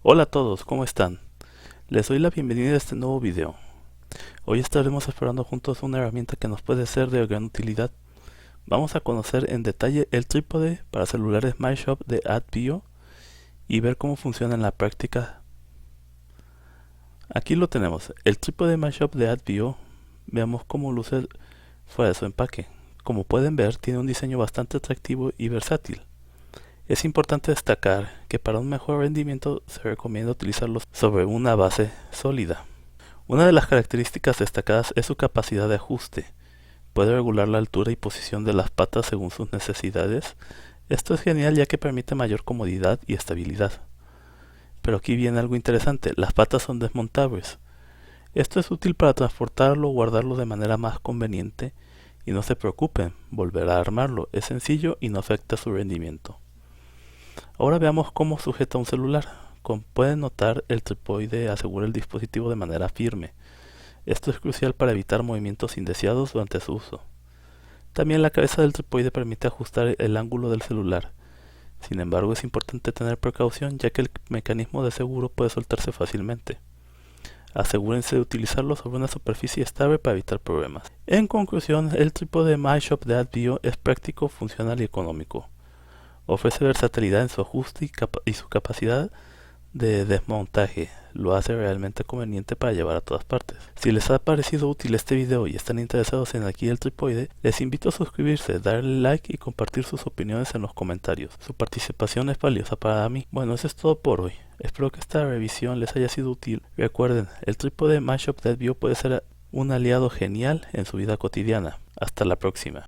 Hola a todos, ¿cómo están? Les doy la bienvenida a este nuevo video. Hoy estaremos explorando juntos una herramienta que nos puede ser de gran utilidad. Vamos a conocer en detalle el trípode para celulares MyShop de AdBio y ver cómo funciona en la práctica. Aquí lo tenemos, el trípode MyShop de AdBio. Veamos cómo luce fuera de su empaque. Como pueden ver, tiene un diseño bastante atractivo y versátil. Es importante destacar que para un mejor rendimiento se recomienda utilizarlo sobre una base sólida. Una de las características destacadas es su capacidad de ajuste. Puede regular la altura y posición de las patas según sus necesidades. Esto es genial ya que permite mayor comodidad y estabilidad. Pero aquí viene algo interesante, las patas son desmontables. Esto es útil para transportarlo o guardarlo de manera más conveniente y no se preocupen, volver a armarlo es sencillo y no afecta su rendimiento. Ahora veamos cómo sujeta un celular. Como pueden notar, el trípode asegura el dispositivo de manera firme. Esto es crucial para evitar movimientos indeseados durante su uso. También la cabeza del trípode permite ajustar el ángulo del celular. Sin embargo, es importante tener precaución ya que el mecanismo de seguro puede soltarse fácilmente. Asegúrense de utilizarlo sobre una superficie estable para evitar problemas. En conclusión, el trípode MyShop de AdBio es práctico, funcional y económico. Ofrece versatilidad en su ajuste y su capacidad de desmontaje. Lo hace realmente conveniente para llevar a todas partes. Si les ha parecido útil este video y están interesados en adquirir el trípode, les invito a suscribirse, darle like y compartir sus opiniones en los comentarios. Su participación es valiosa para mí. Bueno, eso es todo por hoy. Espero que esta revisión les haya sido útil. Recuerden, el trípode MyShop de AdBio puede ser un aliado genial en su vida cotidiana. Hasta la próxima.